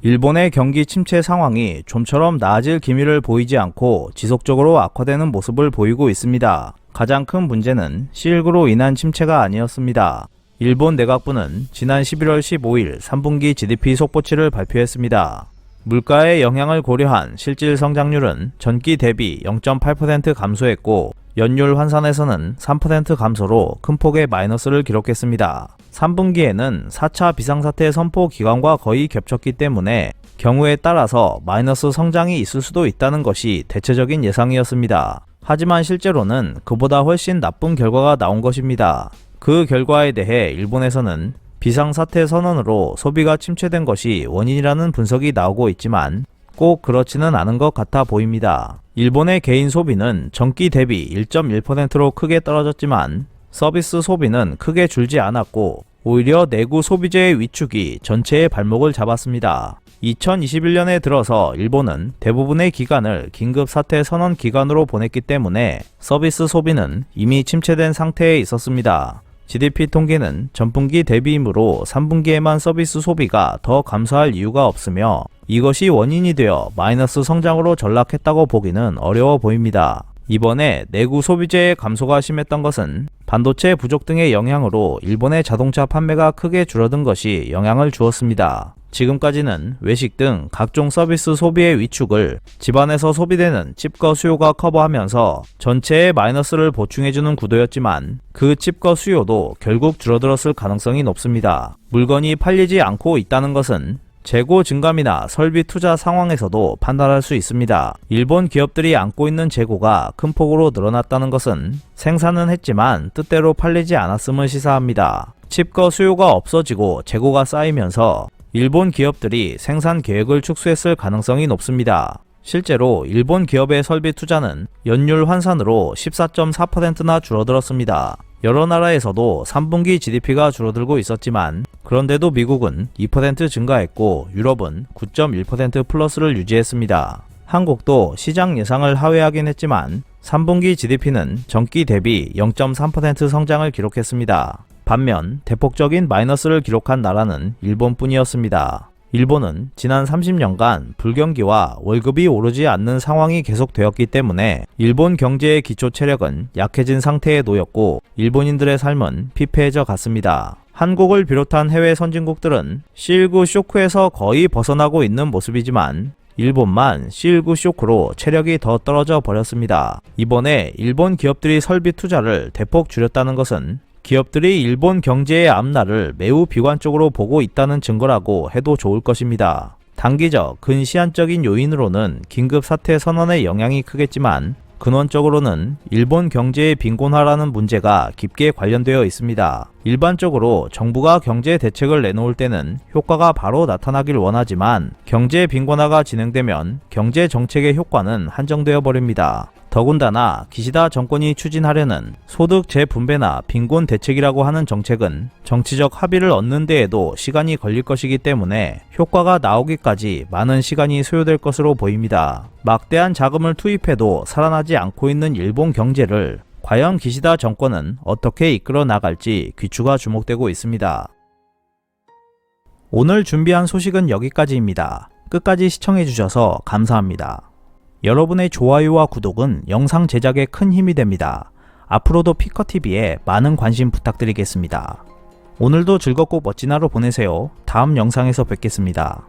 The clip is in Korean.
일본의 경기 침체 상황이 좀처럼 나아질 기미를 보이지 않고 지속적으로 악화되는 모습을 보이고 있습니다. 가장 큰 문제는 실크로 인한 침체가 아니었습니다. 일본 내각부는 지난 11월 15일 3분기 GDP 속보치를 발표했습니다. 물가의 영향을 고려한 실질 성장률은 전기 대비 0.8% 감소했고 연율 환산에서는 3% 감소로 큰 폭의 마이너스를 기록했습니다. 3분기에는 4차 비상사태 선포 기간과 거의 겹쳤기 때문에 경우에 따라서 마이너스 성장이 있을 수도 있다는 것이 대체적인 예상이었습니다. 하지만 실제로는 그보다 훨씬 나쁜 결과가 나온 것입니다. 그 결과에 대해 일본에서는 비상사태 선언으로 소비가 침체된 것이 원인이라는 분석이 나오고 있지만 꼭 그렇지는 않은 것 같아 보입니다. 일본의 개인 소비는 전기 대비 1.1%로 크게 떨어졌지만 서비스 소비는 크게 줄지 않았고 오히려 내구 소비재의 위축이 전체의 발목을 잡았습니다. 2021년에 들어서 일본은 대부분의 기간을 긴급사태 선언 기간으로 보냈기 때문에 서비스 소비는 이미 침체된 상태에 있었습니다. GDP 통계는 전분기 대비이므로 3분기에만 서비스 소비가 더 감소할 이유가 없으며 이것이 원인이 되어 마이너스 성장으로 전락했다고 보기는 어려워 보입니다. 이번에 내구 소비재의 감소가 심했던 것은 반도체 부족 등의 영향으로 일본의 자동차 판매가 크게 줄어든 것이 영향을 주었습니다. 지금까지는 외식 등 각종 서비스 소비의 위축을 집안에서 소비되는 칩거 수요가 커버하면서 전체의 마이너스를 보충해주는 구도였지만 그 칩거 수요도 결국 줄어들었을 가능성이 높습니다. 물건이 팔리지 않고 있다는 것은 재고 증감이나 설비 투자 상황에서도 판단할 수 있습니다. 일본 기업들이 안고 있는 재고가 큰 폭으로 늘어났다는 것은 생산은 했지만 뜻대로 팔리지 않았음을 시사합니다. 칩거 수요가 없어지고 재고가 쌓이면서 일본 기업들이 생산 계획을 축소했을 가능성이 높습니다. 실제로 일본 기업의 설비 투자는 연율 환산으로 14.4%나 줄어들었습니다. 여러 나라에서도 3분기 GDP가 줄어들고 있었지만 그런데도 미국은 2% 증가했고 유럽은 9.1% 플러스를 유지했습니다. 한국도 시장 예상을 하회하긴 했지만 3분기 GDP는 전기 대비 0.3% 성장을 기록했습니다. 반면 대폭적인 마이너스를 기록한 나라는 일본뿐이었습니다. 일본은 지난 30년간 불경기와 월급이 오르지 않는 상황이 계속되었기 때문에 일본 경제의 기초 체력은 약해진 상태에 놓였고 일본인들의 삶은 피폐해져 갔습니다. 한국을 비롯한 해외 선진국들은 실그 쇼크에서 거의 벗어나고 있는 모습이지만 일본만 실그 쇼크로 체력이 더 떨어져 버렸습니다. 이번에 일본 기업들이 설비 투자를 대폭 줄였다는 것은 기업들이 일본 경제의 앞날을 매우 비관적으로 보고 있다는 증거라고 해도 좋을 것입니다. 단기적, 근시안적인 요인으로는 긴급사태 선언의 영향이 크겠지만 근원적으로는 일본 경제의 빈곤화라는 문제가 깊게 관련되어 있습니다. 일반적으로 정부가 경제 대책을 내놓을 때는 효과가 바로 나타나길 원하지만 경제 빈곤화가 진행되면 경제 정책의 효과는 한정되어 버립니다. 더군다나 기시다 정권이 추진하려는 소득 재분배나 빈곤 대책이라고 하는 정책은 정치적 합의를 얻는 데에도 시간이 걸릴 것이기 때문에 효과가 나오기까지 많은 시간이 소요될 것으로 보입니다. 막대한 자금을 투입해도 살아나지 않고 있는 일본 경제를 과연 기시다 정권은 어떻게 이끌어 나갈지 귀추가 주목되고 있습니다. 오늘 준비한 소식은 여기까지입니다. 끝까지 시청해주셔서 감사합니다. 여러분의 좋아요와 구독은 영상 제작에 큰 힘이 됩니다. 앞으로도 피커TV에 많은 관심 부탁드리겠습니다. 오늘도 즐겁고 멋진 하루 보내세요. 다음 영상에서 뵙겠습니다.